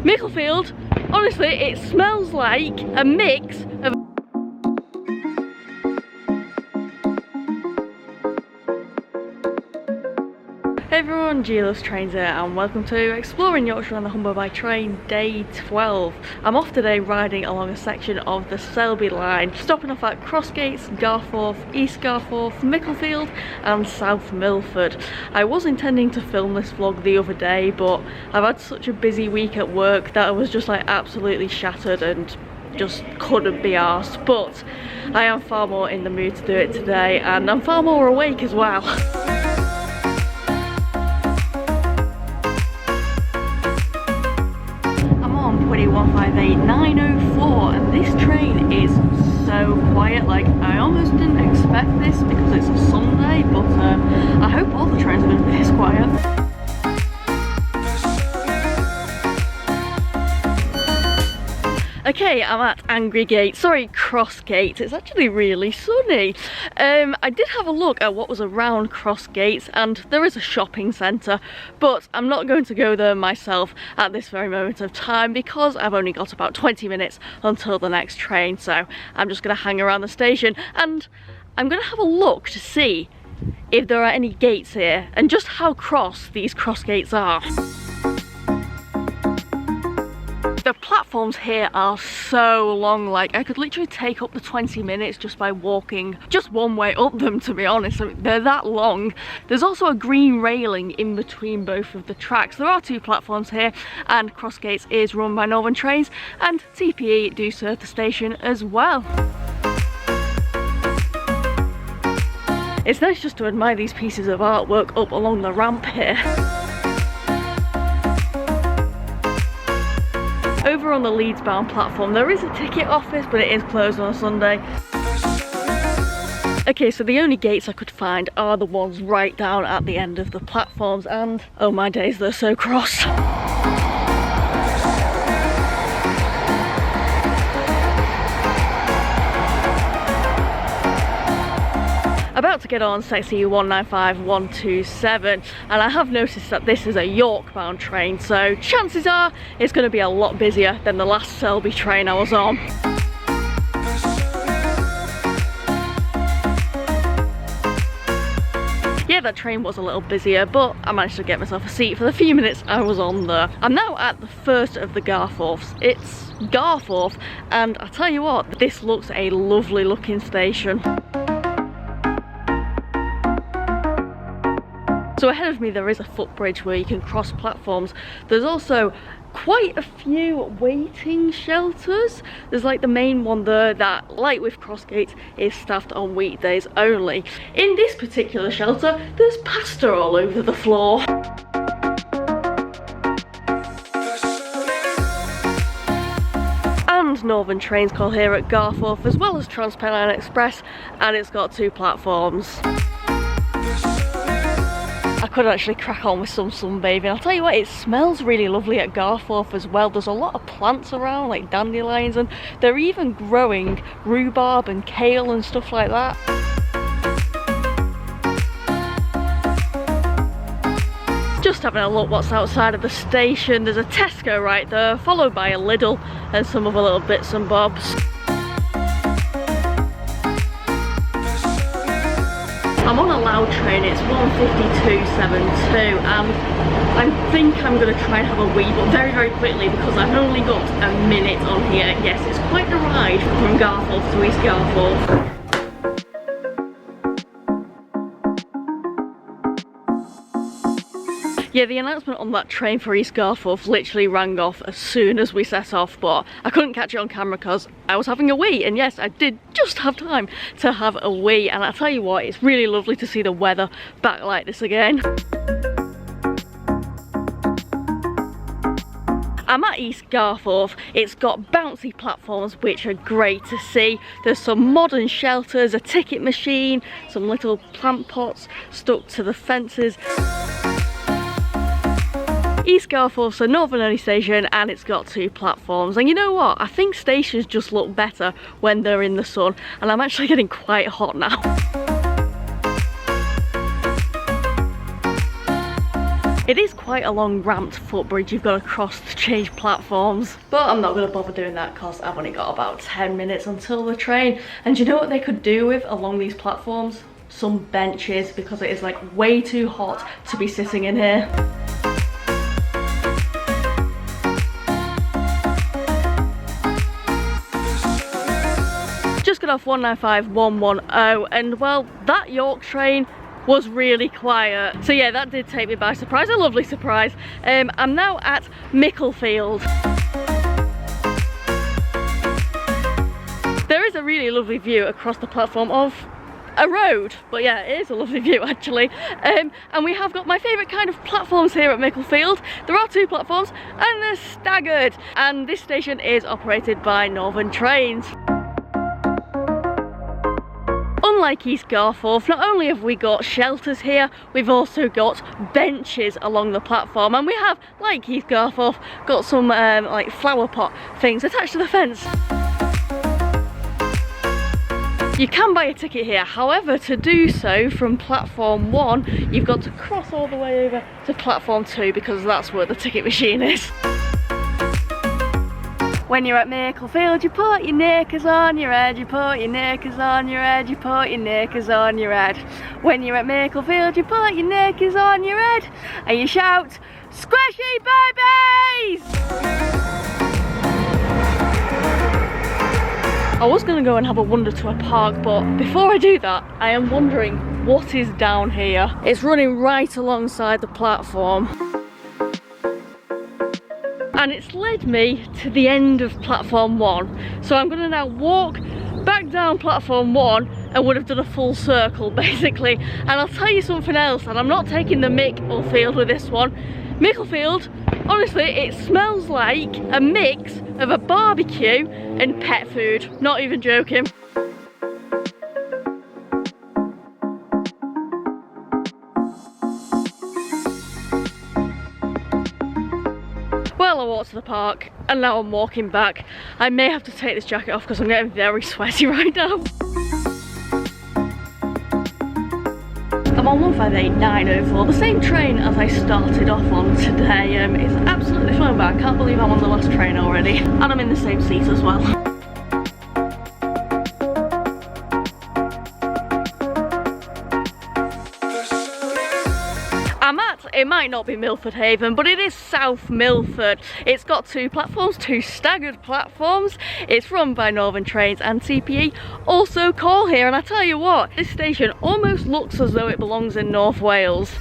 Micklefield, honestly, it smells like a mix of... Hey everyone, Geoff Trains here and welcome to Exploring Yorkshire on the Humber by Train Day 12. I'm off today riding along a section of the Selby line, stopping off at Crossgates, Garforth, East Garforth, Micklefield and South Milford. I was intending to film this vlog the other day, but I've had such a busy week at work that I was just like absolutely shattered and just couldn't be arsed. But I am far more in the mood to do it today and I'm far more awake as well. I'm on 2158904 and this train is so quiet. Like, I almost didn't expect this because it's a Sunday, but I hope all the trains are going to be this quiet. Okay, I'm at Crossgates. It's actually really sunny. I did have a look at what was around Crossgates and there is a shopping centre, but I'm not going to go there myself at this very moment of time because I've only got about 20 minutes until the next train, so I'm just going to hang around the station and I'm going to have a look to see if there are any gates here and just how cross these Crossgates are. The platforms here are so long, like I could literally take up to 20 minutes just by walking just one way up them, to be honest. I mean, they're that long. There's also a green railing in between both of the tracks. There are two platforms here and Crossgates is run by Northern Trains and TPE do serve the station as well. It's nice just to admire these pieces of artwork up along the ramp here. Over on the Leeds bound platform there is a ticket office, but it is closed on a Sunday. Okay, so the only gates I could find are the ones right down at the end of the platforms and oh my days, they're so cross. About to get on sexy 195127 and I have noticed that this is a York bound train, so chances are it's going to be a lot busier than the last Selby train I was on. Yeah, that train was a little busier, but I managed to get myself a seat for the few minutes I was on there. I'm now at the first of the Garforths. It's Garforth and I tell you what, this looks a lovely looking station. So ahead of me there is a footbridge where you can cross platforms. There's also quite a few waiting shelters. There's like the main one there that, like with Crossgates, is staffed on weekdays only. In this particular shelter there's pasta all over the floor. And Northern Trains call here at Garforth as well as Trans-Pennine Express, and it's got two platforms. I could actually crack on with some sunbathing. I'll tell you what, it smells really lovely at Garforth as well. There's a lot of plants around, like dandelions, and they're even growing rhubarb and kale and stuff like that. Just having a look what's outside of the station. There's a Tesco right there, followed by a Lidl and some other little bits and bobs. I'm on a loud train, it's 152.72 and I think I'm going to try and have a wee, but very very quickly because I've only got a minute on here. Yes, it's quite the ride from Garforth to East Garforth. Yeah, the announcement on that train for East Garforth literally rang off as soon as we set off, but I couldn't catch it on camera because I was having a wee, and yes, I did just have time to have a wee, and I tell you what, it's really lovely to see the weather back like this again. I'm at East Garforth. It's got bouncy platforms which are great to see. There's some modern shelters, a ticket machine, some little plant pots stuck to the fences. East Garforth's a northern only station and it's got two platforms, and you know what, I think stations just look better when they're in the sun, and I'm actually getting quite hot now. It is quite a long ramped footbridge you've got to cross to change platforms. But I'm not going to bother doing that because I've only got about 10 minutes until the train. And you know what they could do with along these platforms? Some benches, because it is like way too hot to be sitting in here. Just got off 195-110 and well, that York train was really quiet. So yeah, that did take me by surprise, a lovely surprise. I'm now at Micklefield. There is a really lovely view across the platform of a road, but yeah, it is a lovely view actually. And we have got my favourite kind of platforms here at Micklefield. There are 2 platforms and they're staggered, and this station is operated by Northern Trains. Unlike East Garforth, not only have we got shelters here, we've also got benches along the platform, and we have, like East Garforth, got some like flower pot things attached to the fence. You can buy a ticket here, however to do so from platform 1 you've got to cross all the way over to platform 2 because that's where the ticket machine is. When you're at Micklefield, you put your knickers on your head, you put your knickers on your head, you put your knickers on your head. When you're at Micklefield, you put your knickers on your head and you shout, "Squishy babies!" I was going to go and have a wander to a park, but before I do that, I am wondering what is down here. It's running right alongside the platform. And it's led me to the end of platform 1. So I'm going to now walk back down platform 1 and would have done a full circle basically. And I'll tell you something else, and I'm not taking the Micklefield with this one. Micklefield, honestly, it smells like a mix of a barbecue and pet food. Not even joking. Well, I walked to the park and now I'm walking back. I may have to take this jacket off because I'm getting very sweaty right now. I'm on 158-904, the same train as I started off on today. It's absolutely fun, but I can't believe I'm on the last train already. And I'm in the same seat as well. I'm at, it might not be Milford Haven, but it is South Milford. It's got 2 platforms, 2 staggered platforms. It's run by Northern Trains and CPE also call here, and I tell you what, this station almost looks as though it belongs in North Wales.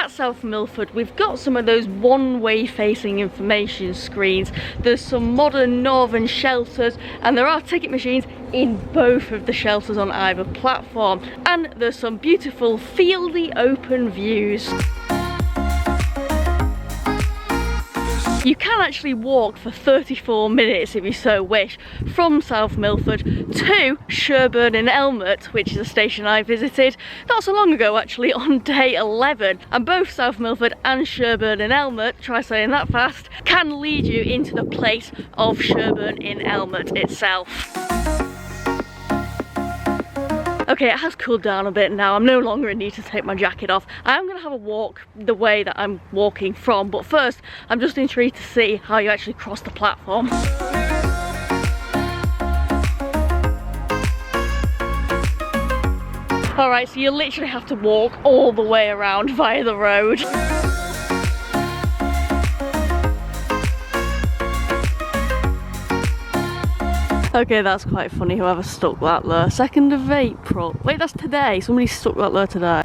South Milford, we've got some of those one-way facing information screens. There's some modern northern shelters, and there are ticket machines in both of the shelters on either platform. And there's some beautiful fieldy open views. You can actually walk for 34 minutes if you so wish from South Milford to Sturman in Elmet, which is a station I visited not so long ago actually on day 11. And both South Milford and Sturman in Elmet, try saying that fast, can lead you into the place of Sturman in Elmet itself. Okay, it has cooled down a bit now. I'm no longer in need to take my jacket off. I am going to have a walk the way that I'm walking from, but first I'm just intrigued to see how you actually cross the platform. Alright, so you literally have to walk all the way around via the road. Okay, that's quite funny, whoever stuck that there. 2nd of April. Wait, that's today. Somebody stuck that there today.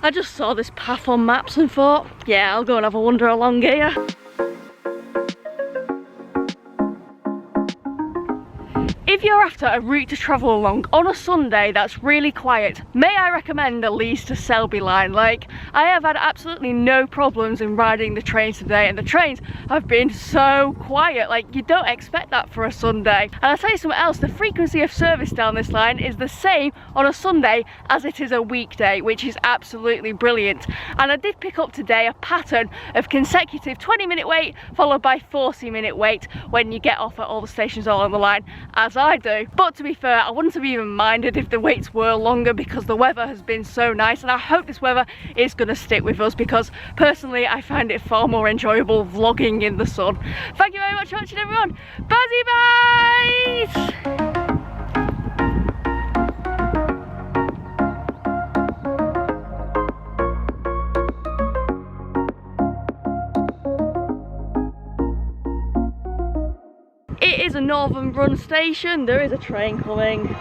I just saw this path on maps and thought, yeah, I'll go and have a wander along here. If you're after a route to travel along on a Sunday that's really quiet, may I recommend the Leeds to Selby line. Like, I have had absolutely no problems in riding the trains today, and the trains have been so quiet. Like, you don't expect that for a Sunday. And I'll tell you something else, the frequency of service down this line is the same on a Sunday as it is a weekday, which is absolutely brilliant. And I did pick up today a pattern of consecutive 20-minute wait followed by 40-minute wait when you get off at all the stations along the line, as I do. But to be fair, I wouldn't have even minded if the waits were longer because the weather has been so nice, and I hope this weather is going to stick with us because personally I find it far more enjoyable vlogging in the sun. Thank you very much for watching, everyone. Bye bye. It is a Northern Run station. There is a train coming.